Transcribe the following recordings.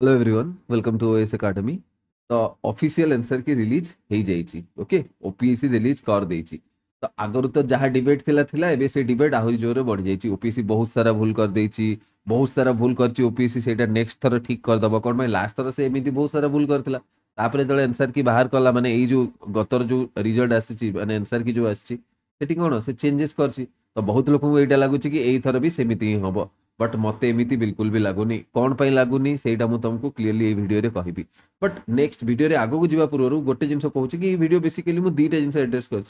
Hello everyone, welcome to OS academy. तो official answer की release हो जाइए। ओके, ओपीएससी रिलीज कर देइछि। तो आगरु तो जहाँ डिबेट थिला एबे से डिबेट आहुरी जोरे बढ़ जाइए। ओपीएससी बहुत सारा भूल कर देइछि, बहुत सारा भूल करछि। ओपीएससी सेटा नेक्स्ट थर ठीक कर दबो कोन भाई लास्ट थर से एमिति बहुत सारा भूल करथिला। तापरे जळे आंसर की बाहर कला माने एई जो गतर जो रिजल्ट आसीछि माने आंसर की जो आसीछि सेठी कोन से चेंजेस करछि। तो बहुत लोक को एटा लागुछि कि एई थर भी सेमिति ही हबो। बट मत एमती बिल्कुल भी लगुनि कौन पर लगुनि से तुमको क्लीयरली भिडियो कहबी। बट नेक्स्ट भिडियो आगू जावा पूर्व गोटे जिन कहूँ कि भिडियो बेसिकली मुझे दुईटा जिन एड्रेस कर।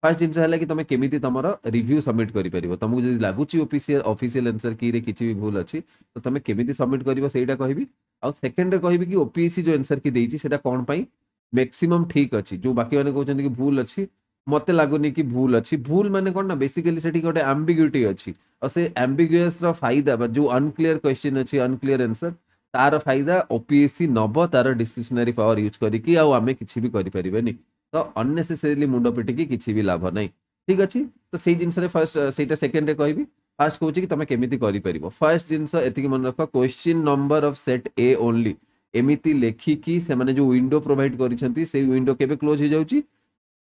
फास्ट जिन है कि तुम केमी तुम रिव्यू सबमिट कर तुमको जब लगुच ऑफिशियल आंसर की रे किसी भी भूल अच्छी तो तुम केमी सबमिट कर सहीटा कहबी। आउ सेकेंड कहबी कि ओपीएससी जो आंसर की देती है कौन पाई मैक्सिमम ठीक अच्छी जो बाकी मैंने कहते कि भूल अच्छी मत लगुनि कि भूल अच्छी। भूल माने कौन ना बेसिकली से गोटे आम्बिग्यूटी अच्छी और से एम्बिगुअस रो फायदा जो अनक्लियर क्वेश्चन अच्छी अनक्लियर आंसर तार फायदा ओपीएससी नब तार डिस्क्रिशनरी पावर यूज करिकी आमे किछि भी करि परिबेनी। तो अननेसेसरीली मुंड पिटिकी किछि भी लाभ नहीं। ठीक अछि। तो सेही जिंस रे फर्स्ट सेटा सेकंड रे कहबी। फर्स्ट कहूची कि तमे केमिति करि परिबो। फर्स्ट जिंस एतिकी मन रख question number of set A only एमिति लेखिकी से माने जो विंडो प्रोवाइड करिसंती से विंडो केबे क्लोज हो जाउची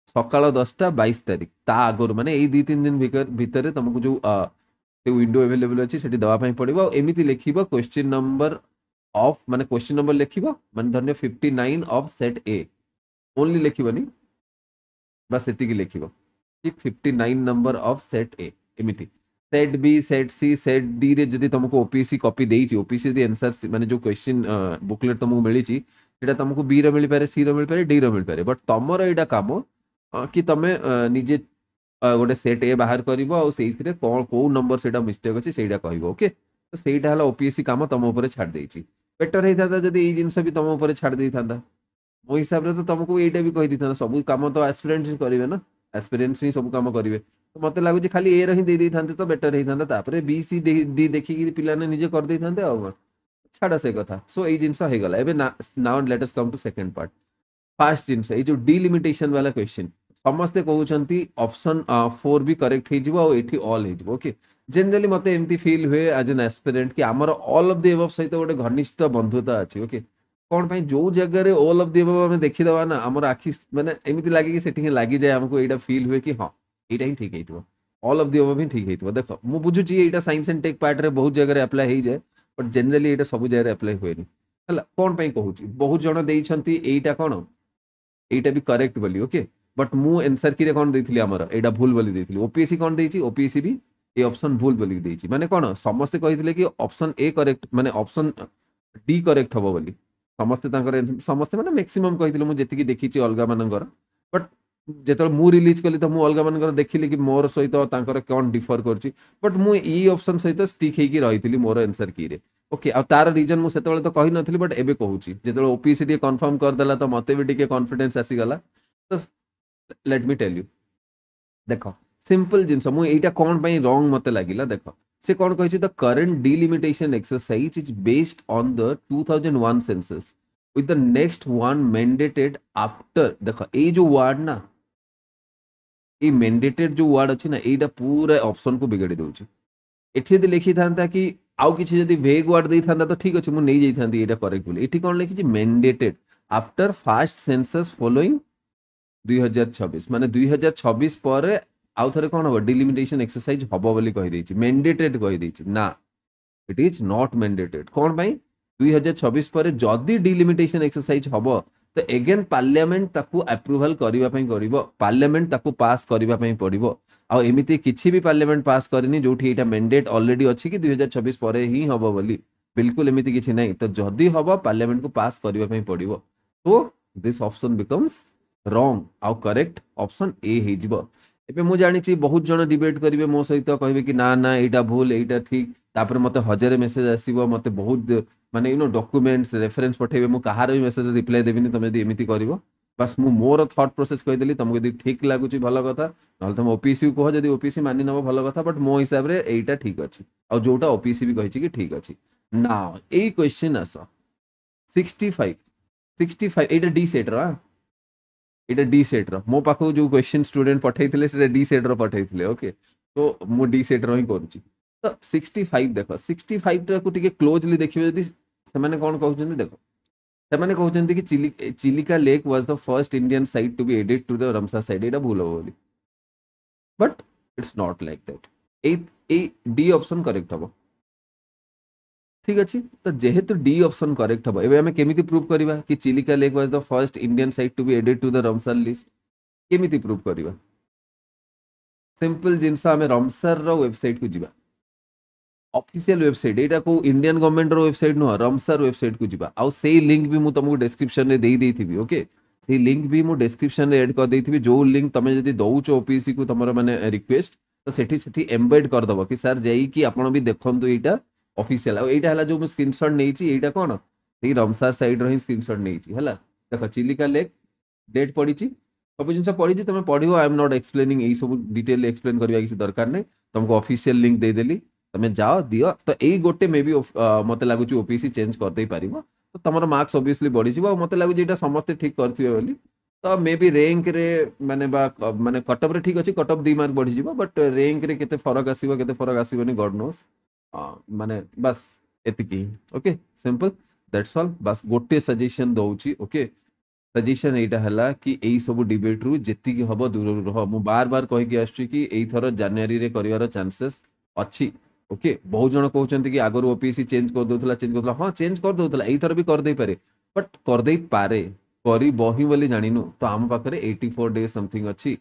सकाळ 10टा 22 तारिख ता आगुर माने एई 2-3 दिन भितर तुमको जो से विंडो अवेलेबल अच्छी से दवाई पड़ो एमती लिख क्वेश्चन नंबर ऑफ माने क्वेश्चन नंबर लिख माने धन्य 59 ऑफ सेट ए ओनली लिखनी बस एति लिख कि 59 नंबर ऑफ सेट ए एमती सेट बी सेट सी सेट डी रे जदि तुमको ओपीसी कॉपी देइछि ओपीसी जदि आंसर माने जो क्वेश्चन बुकलेट तुमको मिली सेटा तुमको बी रो मिल पारे सी रो मिल पारे डी रो मिल पारे बट तमरो एटा काम कि तमे निजे गोटे सेट ए बाहर करिवो आ सेइथिरे कोन को नंबर सेटा मिस्टेक अछि सेटा कहइबो। ओके, तो सेटा हला ओपीएससी काम तम ऊपर छाड़ देइछि। बेटर हेइ थाता जदि एई जिंस भी तम ऊपर छाड़ देइ थांता। मो हिसाब रे तो तुमको एटा भी कहि दी थांता सब काम तो एस्पिरेंट्स ही करिवे ना। एस्पिरेंट्स ही सब काम करिवे तो मते लागु खाली ए रही दे देइ थांते तो बेटर हेइ थांता। तापरे बी सी डी देखि कि पिला ने निजे कर देइ थांते आ छाड़ से कथा। सो एई जिंस हे गला एबे now let us come to second part. First जिनस ये जो डिलिमिटेशन वाला क्वेश्चन समस्ते कहउछंती ऑप्शन 4 भी करेक्ट हे जिवो आ एठी ऑल हे जिवो। ओके, जनरली मते एमती फील हुए एज एन एस्पिरेंट कि हमर ऑल ऑफ द एबव सहित गोटे घनिष्ठ बंधुता अछि। ओके, कोन पई जो जगह रे ऑल ऑफ द एबव हमें देखि दवा ना हमर आखि माने एमती लागे कि सेठी लागी जाय हमको एटा फील हुए कि हां एटा ही ठीक हेइतबो ऑल ऑफ द एबव ही ठीक हेइतबो। देखो मु बुझु छी एटा साइंस एंड टेक पार्ट रे बहुत जगह रे अप्लाई हेइ जाय बट जनरली एटा सब जगह रे अप्लाई होएनी। हला कोन पई कहू छी बहुत जण देइछंती एटा कोन एटा भी करेक्ट बोली। ओके, बट मु आंसर की रे कोन देइथिली हमर एटा भूल बोली देइथिली। ओपीएससी कोन देइछि ओपीएससी भी ए ऑप्शन भूल बोली देइछि माने कोन समस्त कहिथिले कि ऑप्शन ए करेक्ट माने ऑप्शन डी करेक्ट हबो बोली। समस्त माने मैक्सिमम कहिथिले मु जेतिकी देखिछि अलगा मानकर बट जेतल मु रिलीज कली तो मु अलगा मानकर देखिली कि मोर सहित तांकर कोन डिफर करछि बट मु ई ऑप्शन सहित स्टिक हेकी रहिथिली मोर आंसर की रे। ओके, आ तार रीजन मु सेतेबेले तो कहि नथिली बट एबे कहूची जेतेबेले ओपीसी टी कंफर्म कर देला तो मते भी टिके कॉन्फिडेंस आसी गला। तो लेट मी टेल यू देखो सिंपल जिंस मु एटा कोन पई रॉन्ग मते लागिला। देखो से कोन कहिछि the current delimitation exercise is based on the 2001 census with the next one mandated after. देखो ए जो वर्ड ना ए मैंडेटेड जो वर्ड अछि ना एटा पूरा ऑप्शन को बिगाड़ी दउछि। एठी यदि लिखि थांता कि आउ किछि यदि वेग वर्ड देइ थांता तो ठीक अछि मु नै जाई थांती एटा करेक्ट बोली। एठी कोन लिखिछि mandated after first census following 2026 माने 2026 पर आउ थरे कोन हो डिलिमिटेशन एक्सरसाइज हबो बोली कहि दैछि मैंडेटेड कहि दैछि ना इट इज नॉट मैंडेटेड। कोन भाई 2026 पर जदी डिलिमिटेशन एक्सरसाइज हबो तो एगेन पार्लियामेंट ताकू अप्रूवल करिवा पई करिवो पार्लियामेंट ताकू पास करिवा पई पड़िवो। आ एमिति किछि भी पार्लियामेंट पास करनी जोठी एटा मैंडेट ऑलरेडी अछि कि 2026 पर ही हबो बोली बिल्कुल एमिति किछि नै। तो जदी हबो पार्लियामेंट को पास करिवा पई पड़िवो तो दिस ऑप्शन बिकम्स रॉन्ग आउ करेक्ट ऑप्शन ए हे जिवो। एबे मु जानिछि बहुत जण डिबेट करिवे मो सहित कहबे कि ना ना एटा भूल एटा ठीक तापर मते हजार मेसेज आसीबो मते बहुत माने डॉक्यूमेंट्स रेफरेंस पठेबे मु कहार भी मेसेज रिप्लाई देबिनी तमे यदि एमिति करिवो। बस मु मोर थॉट प्रोसेस कहि देली तुमको यदि ठीक लागुची भलो कथा नहले तुम ओपीसी को कह जदि ओपीसी मानि नबो भलो कथा बट मो हिसाब रे एटा ठीक अछि आ जोटा ओपीसी भी कहिछि कि ठीक अछि। नाउ ए क्वेश्चन आस 65 65 एटा डी सेट रा एटा डी सेट रो मो पाखो जो क्वेश्चन स्टूडेंट पठैथिले से डी सेट रो पठैथिले। ओके, तो मु डी सेट रो ही करूची। तो 65 देखो 65 टा को टिके क्लोजली देखिबे जदि ସେମାନେ କ'ଣ କହୁଛନ୍ତି ଦେଖ, ସେମାନେ କହୁଛନ୍ତି କି Chilika lake was the first Indian site to be added to the Ramsar site. ଏଇଟା ଭୁଲ ହବ ବୋଲି, but it's not like that. ଏଇ ଏଇ ଡି ଅପସନ୍ କରେକ୍ଟ ହବ। ঠিক ଅଛି, ତ ଯେହେତୁ ଡି ଅପସନ୍ କରେକ୍ଟ ହବ, ଏବେ ଆମେ କେମିତି ପ୍ରୁଭ୍ କରିବା କି Chilika lake was the first Indian site to be added to the Ramsar list? କେମିତି ପ୍ରୁଭ୍ କରିବା? ସିମ୍ପଲ ଜିନିଷ, ଆମେ ରମସାରର ୱେବସାଇଟ୍କୁ ଯିବା, ଅଫିସିଆଲ ୱେବସାଇଟ୍, ଏଇଟା କୋଉ ଇଣ୍ଡିଆନ୍ ଗଭର୍ଣ୍ଣମେଣ୍ଟର ୱେବସାଇଟ୍ ନୁହଁ, ରମସାର ୱେବସାଇଟ୍କୁ ଯିବା। ଆଉ ସେଇ ଲିଙ୍କ୍ ବି ମୁଁ ତମକୁ ଡେସ୍କ୍ରିପ୍ସନରେ ଦେଇଥିବି। ଓକେ, ସେଇ ଲିଙ୍କ୍ ବି ମୁଁ ଡେସ୍କ୍ରିପ୍ସନରେ ଏଡ୍ କରିଦେଇଥିବି। ଯୋଉ ଲିଙ୍କ୍ ତମେ ଯଦି ଦଉଛ ଓପିଏସସିକୁ ତମର ମାନେ ରିକ୍ୱେଷ୍ଟ, ତ ସେଠି ଏମ୍ବେଡ୍ କରିଦବ କି ସାର୍ ଯାଇକି ଆପଣ ବି ଦେଖନ୍ତୁ ଏଇଟା ଅଫିସିଆଲ। ଆଉ ଏଇଟା ହେଲା ଯୋଉ ମୁଁ ସ୍କ୍ରିନସଟ୍ ନେଇଛି, ଏଇଟା କ'ଣ ସେଇ ରମସାର ସାଇଟ୍ର ହିଁ ସ୍କ୍ରିନସଟ୍ ନେଇଛି। ହେଲା, ଦେଖ ଚିଲିକା ଲେକ୍ ଡେଟ୍ ପଡ଼ିଛି, ସବୁ ଜିନିଷ ପଡ଼ିଛି, ତମେ ପଢ଼ିବ। ଆଇ ଏମ୍ ନଟ୍ ଏକ୍ସପ୍ଲେନିଂ, ଏଇ ସବୁ ଡିଟେଲ ଏକ୍ସପ୍ଲେନ୍ କରିବା କିଛି ଦରକାର ନାହିଁ। ତମକୁ ଅଫିସିଆଲ ଲିଙ୍କ୍ ଦେଇଦେଲି, ତମେ ଯାଅ ଦିଅ। ତ ଏଇ ଗୋଟେ ମେ ବି ମତେ ଲାଗୁଛି ଓପିଏସସି ଚେଞ୍ଜ କରିଦେଇ ପାରିବ, ତ ତମର ମାର୍କସ ଅବଭିୟସଲି ବଢିଯିବ। ଆଉ ମତେ ଲାଗୁଛି ଏଇଟା ସମସ୍ତେ ଠିକ୍ କରିଥିବେ ବୋଲି। ତ ମେ ବି ରେଙ୍କରେ ମାନେ ବା ମାନେ କଟଅଫରେ ଠିକ୍ ଅଛି, କଟଅଫ 2 ମାର୍କ ବଢିଯିବ, ବଟ୍ ରେଙ୍କରେ କେତେ ଫରକ ଆସିବ କେତେ ଫରକ ଆସିବନି ଗଡ୍ ନୋସ୍। ମାନେ ବାସ୍ ଏତିକି। Okay, simple, that's all. ବାସ୍ ଗୋଟେ ସଜେସନ ଦଉଛି। ଓକେ, ସଜେସନ ଏଇଟା ହେଲା କି ଏଇ ସବୁ ଡିବେଟ୍ରୁ ଯେତିକି ହବ ଦୂରରୁ ରହ। ମୁଁ ବାର ବାର କହିକି ଆସୁଛି କି ଏଇଥର ଜାନୁଆରୀରେ କରିବାର ଚାନ୍ସେସ୍ ଅଛି। ଓକେ, ବହୁତ ଜଣ କହୁଛନ୍ତି କି ଆଗରୁ ଓପିଏସସି ଚେଞ୍ଜ କରିଦଉଥିଲା। ହଁ, ଚେଞ୍ଜ କରିଦଉଥିଲା, ଏଇଥର ବି କରିଦେଇପାରେ, ବଟ୍ କରିଦେଇପାରେ, କରିବ ହିଁ ବୋଲି ଜାଣିନୁ। ତ ଆମ ପାଖରେ 84 days ସମଥିଙ୍ଗ ଅଛି।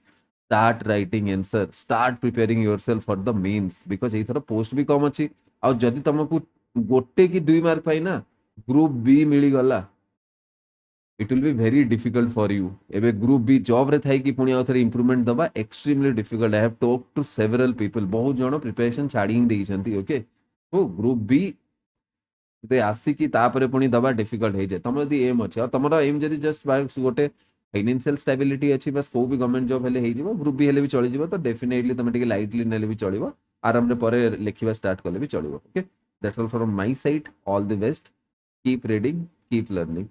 Start writing answer, start preparing yourself for the mains, because ଏଇଥର ପୋଷ୍ଟ ବି କମ୍ ଅଛି। ଆଉ ଯଦି ତମକୁ ଗୋଟେ କି 2 ମାର୍କ ପାଇଁ ନା ଗ୍ରୁପ ବି ମିଳିଗଲା, it will be very difficult for you। ଏବେ ଗ୍ରୁପ ବି ଜବ୍ ରେ ଥାଇକି ପୁଣି ଆଉ ଥରେ ଇମ୍ପ୍ରୁଭମେଣ୍ଟ ଦବା extremely difficult. I have talk to several people, ବହୁତ ଜଣ ପ୍ରିପାରେସନ ଛାଡ଼ି ହିଁ ଦେଇଛନ୍ତି। ଓକେ, ତ ଗ୍ରୁପ ବି ଆସିକି ତାପରେ ପୁଣି ଦବା ଡିଫିକଲ୍ଟ ହେଇଯାଏ। ତମର ଯଦି ଏମ୍ ଅଛି, ଆଉ ତମର ଏମ୍ ଯଦି ଜଷ୍ଟ ଗୋଟେ ଫାଇନାନ୍ସିଆଲ ଷ୍ଟାବିଲିଟି ଅଛି, ବାସ୍ କୋଉ ବି ଗଭର୍ଣ୍ଣମେଣ୍ଟ ଜବ୍ ହେଲେ ହେଇଯିବ, ଗ୍ରୁପ ବି ହେଲେ ବି ଚଳିଯିବ। ତ ଡେଫିନେଟଲି ତମେ ଟିକେ ଲାଇଟଲି ନେଲେ ବି ଚଳିବ, ଆରାମରେ ପରେ ଲେଖିବା ଷ୍ଟାର୍ଟ କଲେ ବି ଚଳିବ। Okay, that's all from my side. All the best, keep reading, keep learning.